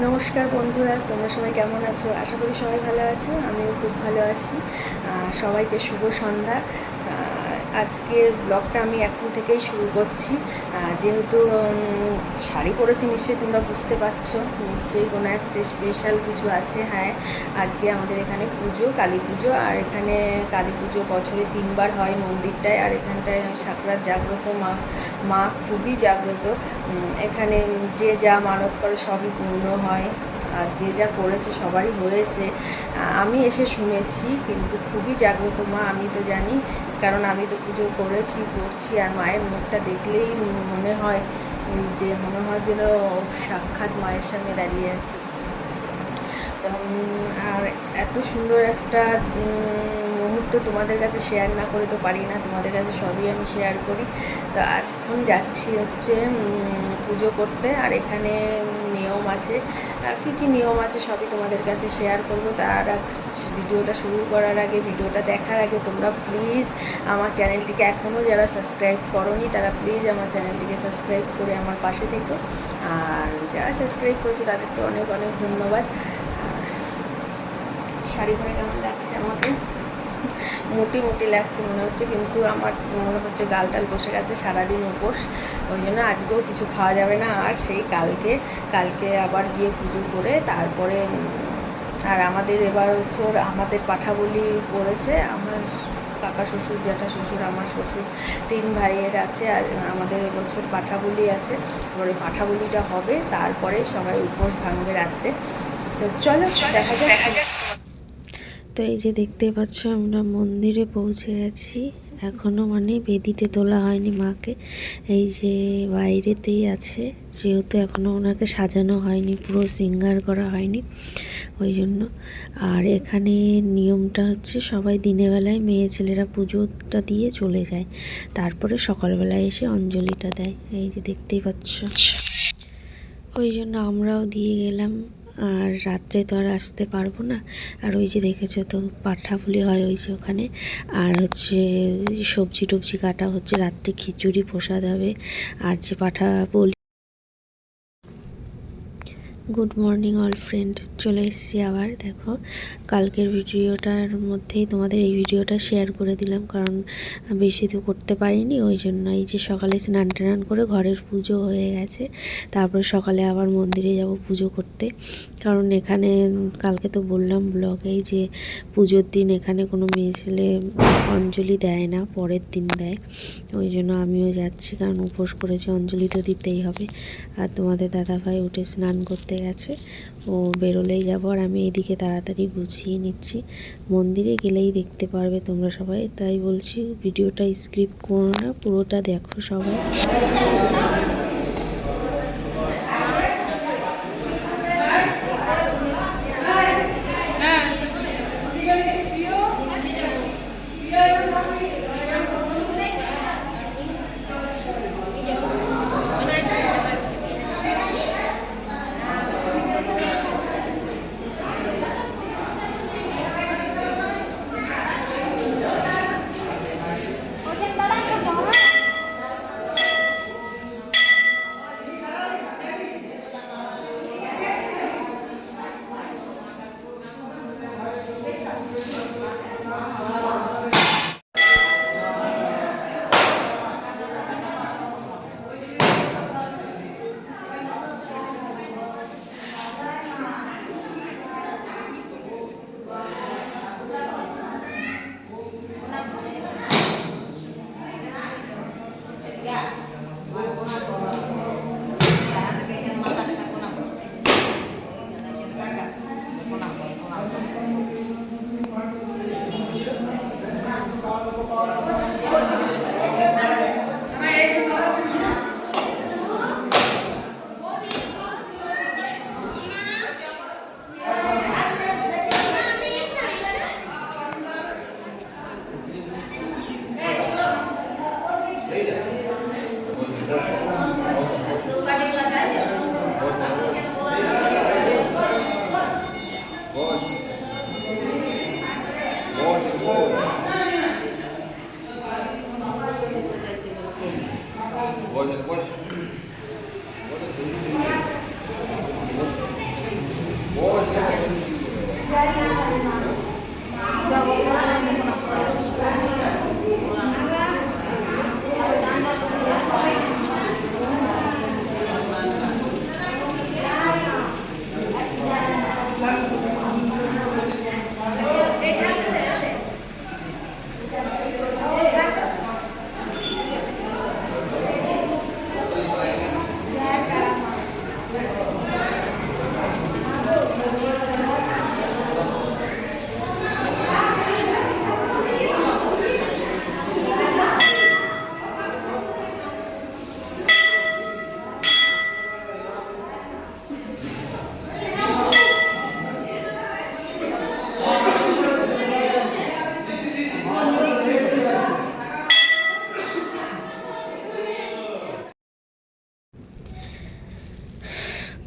নমস্কার বন্ধুরা, তোমরা সবাই কেমন আছো? আশা করি সবাই ভালো আছো। আমিও খুব ভালো আছি। সবাইকে শুভ সন্ধ্যা। আজকের ব্লগটা আমি এখন থেকেই শুরু করছি। যেহেতু শাড়ি পরেছি, নিশ্চয়ই তোমরা বুঝতে পারছো, নিশ্চয়ই কোনো একটা স্পেশাল কিছু আছে। হ্যাঁ, আজকে আমাদের এখানে পুজো, কালী পুজো। আর এখানে কালী পুজো বছরে 3বার হয় মন্দিরটায়। আর এখানটায় সাকরাত জাগ্রত মা খুবই জাগ্রত। এখানে যে যা মানত করে সবই পূর্ণ হয়, আর যে যা করেছে সবারই হয়েছে। আমি এসে শুনেছি, কিন্তু খুবই জাগ্রত মা, আমি তো জানি, কারণ আমি তো পুজো করছি। আর মায়ের মুখটা দেখলেই মনে হয় যেন সাক্ষাৎ মায়ের সামনে দাঁড়িয়ে আছি। তো আর এত সুন্দর একটা মুহূর্ত তোমাদের কাছে শেয়ার না করে তো পারি না, তোমাদের কাছে সবই আমি শেয়ার করি। তো আজখন যাচ্ছি হচ্ছে পুজো করতে। আর এখানে নিয়ম আছে, কী কী নিয়ম আছে সবই তোমাদের কাছে শেয়ার করবো। তার ভিডিওটা শুরু করার আগে, ভিডিওটা দেখার আগে তোমরা প্লিজ আমার চ্যানেলটিকে এখনও যারা সাবস্ক্রাইব করোনি তারা প্লিজ আমার চ্যানেলটিকে সাবস্ক্রাইব করে আমার পাশে থেকো। আর যারা সাবস্ক্রাইব করেছে তাদের তো অনেক অনেক ধন্যবাদ। শাড়ি পরে কেমন লাগছে আমাকে? মোটি লাগছে মনে হচ্ছে, কিন্তু আমার মনে হচ্ছে গালটাল বসে গেছে, সারাদিন উপোস। ওই জন্য আজকেও কিছু খাওয়া যাবে না। আর সেই কালকে আবার গিয়ে পুজো করে তারপরে আর আমাদের এবার বছর আমাদের পাঠাবলি পড়েছে। আমার কাকা শ্বশুর, জ্যাঠা শ্বশুর, আমার শ্বশুর, 3 ভাইয়ের আছে। আর আমাদের এবছর পাঠাবলি আছে। এবার ওই পাঠাবলিটা হবে, তারপরে সবাই উপোস ভাঙবে রাত্রে। তো চলো দেখা যাক। তো এই যে দেখতে পাচ্ছ, আমরা মন্দিরে পৌঁছে গেছি। এখনও বেদিতে তোলা হয়নি মাকে, এই যে বাইরেতেই আছে, যেহেতু এখনও ওনাকে সাজানো হয়নি, পুরো সিঙ্গার করা হয়নি ওই জন্য। আর এখানে নিয়মটা হচ্ছে সবাই দিনের বেলায় মেয়ে ছেলেরা পুজোটা দিয়ে চলে যায়, তারপরে সকালবেলায় এসে অঞ্জলিটা দেয়। এই যে দেখতেই পাচ্ছ, ওই জন্য আমরাও দিয়ে গেলাম। আর রাত্রে তো আর আসতে পারবো না। আর ওই যে দেখেছো তো, পাঠাপুলি হয় ওই যে ওখানে। আর হচ্ছে সবজি টবজি কাটা হচ্ছে, রাত্রে খিচুড়ি প্রসাদ হবে। আর যে পাঠাপুলি। গুড মর্নিং অল ফ্রেন্ড, চলে এসেছি আবার। দেখো, কালকের ভিডিওটার মধ্যেই তোমাদের এই ভিডিওটা শেয়ার করে দিলাম, কারণ বেশি তো করতে পারিনি। ওই জন্য এই যে সকালে স্নান টান করে ঘরের পুজো হয়ে গেছে, তারপরে সকালে আবার মন্দিরে যাব পুজো করতে। কারণ এখানে কালকে তো বললাম ব্লগেই যে পুজোর দিন এখানে কোনো মেয়ে ছেলে অঞ্জলি দেয় না, পরের দিন দেয়। ওই জন্য আমিও যাচ্ছি, কারণ উপোস করেছে, অঞ্জলি তো দিতেই হবে। আর তোমাদের দাদাভাই উঠে স্নান করতে গেছে, ও বেরোলেই যাবো। আর আমি এইদিকে তাড়াতাড়ি গুছিয়ে নিচ্ছি, মন্দিরে গেলেই দেখতে পারবে তোমরা সবাই। তাই বলছি, ভিডিওটা স্কিপ করো না, পুরোটা দেখো সবাই।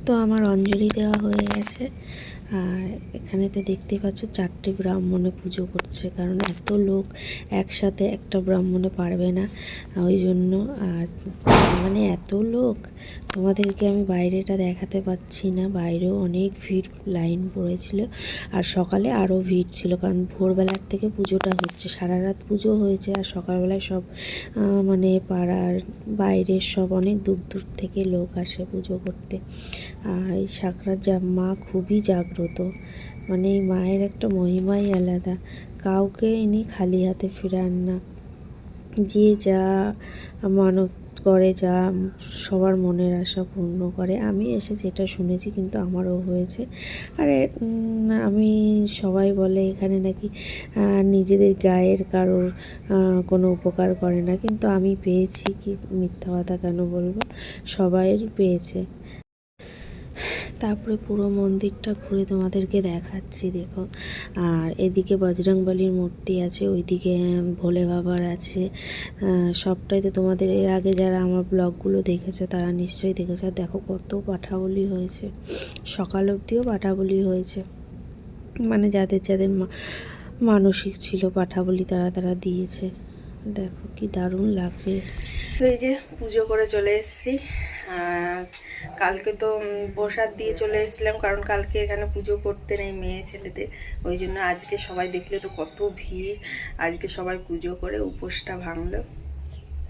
তো আমার অঞ্জলি দেওয়া হয়ে গেছে। আর এখানে তো দেখতেই পাচ্ছ 4টে ব্রাহ্মণে পুজো করছে, কারণ এত লোক একসাথে একটা ব্রাহ্মণে পারবে না, ওই জন্য। আর মানে এত লোক তোমাদেরকে আমি বাইরেটা দেখাতে পাচ্ছি না, বাইরেও অনেক ভিড়, লাইন পড়েছিল। আর সকালে আরও ভিড় ছিল, কারণ ভোরবেলার থেকে পুজোটা হচ্ছে, সারা রাত পুজো হয়েছে। আর সকালবেলায় সব মানে পাড়ার বাইরের সব অনেক দূর দূর থেকে লোক আসে পুজো করতে। আর এই সাঁকড়ার মা খুবই জাগ্রত, মানে এই মায়ের একটা মহিমাই আলাদা, কাউকে ইনি খালি হাতে ফেরান না। যে যা মানত করে, যা সবার মনের আশা পূর্ণ করে। আমি এসে যেটা শুনেছি, কিন্তু আমারও হয়েছে। আরে আমি সবাই বলে এখানে নাকি নিজেদের গায়ের কারোর কোনো উপকার করে না, কিন্তু আমি পেয়েছি, কি মিথ্যা কথা কেন বলবো, সবাইয়েরই পেয়েছে। তারপরে পুরো মন্দিরটা ঘুরে তোমাদেরকে দেখাচ্ছি, দেখো। আর এদিকে বজরংবলীর মূর্তি আছে, ওইদিকে ভোলে বাবার আছে। সবটাই তো তোমাদের এর আগে যারা আমার ব্লগগুলো দেখেছো তারা নিশ্চয়ই দেখেছো। আর দেখো কত পাঠাবলি হয়েছে, সকাল অবধিও পাঠাবলি হয়েছে, মানে যাদের যাদের মানসিক ছিল পাঠাবলি তারা দিয়েছে। দেখো কি দারুণ লাগছে। এই যে পুজো করে চলে এসেছি। কালকে তো প্রসাদ দিয়ে চলে এসেছিলাম, কারণ কালকে এখানে পুজো করতে নেই মেয়ে ছেলেদের, ওই জন্য আজকে সবাই দেখলে তো কত ভিড়। আজকে সবাই পুজো করে উপোসটা ভাঙলো,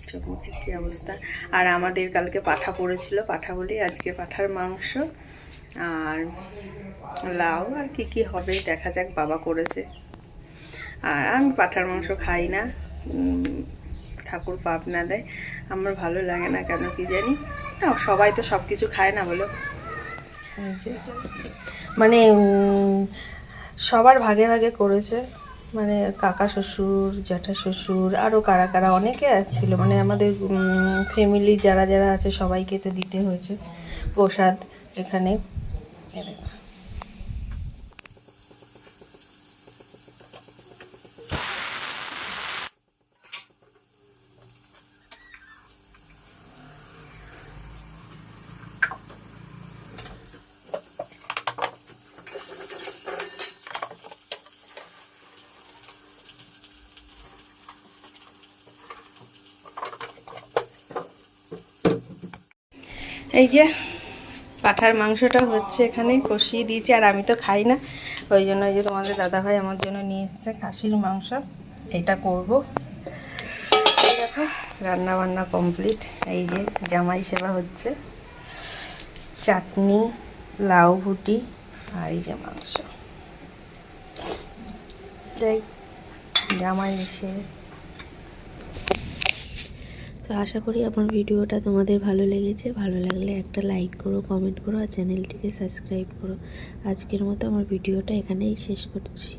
চোখ মুখের কী অবস্থা। আর আমাদের কালকে পাঠা পড়েছিল, পাঠা বলি আজকে পাঠার মাংস আর লাউ, আর কি কি হবে দেখা যাক, বাবা করেছে। আর আমি পাঠার মাংস খাই না, ঠাকুর পাপ না দেয়, আমার ভালো লাগে না কেন কি জানি। সবাই তো সব কিছু খায় না বলো, মানে সবার ভাগে ভাগে করেছে, মানে কাকা শ্বশুর, জ্যাঠা শ্বশুর, আরও কারা কারা অনেকে আসছিল, মানে আমাদের ফ্যামিলি যারা যারা আছে সবাইকে তো দিতে হয়েছে প্রসাদ এখানে। এই যে পাঠার মাংসটা হচ্ছে এখানে কষিয়ে দিয়েছি, আর আমি তো খাই না, ওই জন্য এই যে তোমাদের দাদাভাই আমার জন্য নিয়ে এসেছে খাসির মাংস, এটা করব। এই দেখো রান্না বান্না কমপ্লিট, এই যে জামাই সেবা হচ্ছে, চাটনি, লাউ ভুটি, আর এই যে মাংস। যাই জামাই এসে। তো আশা করি আমার ভিডিওটা তোমাদের ভালো লেগেছে। ভালো লাগলে একটা লাইক করো, কমেন্ট করো, আর চ্যানেলটিকে সাবস্ক্রাইব করো। আজকের মতো আমার ভিডিওটা এখানেই শেষ করছি।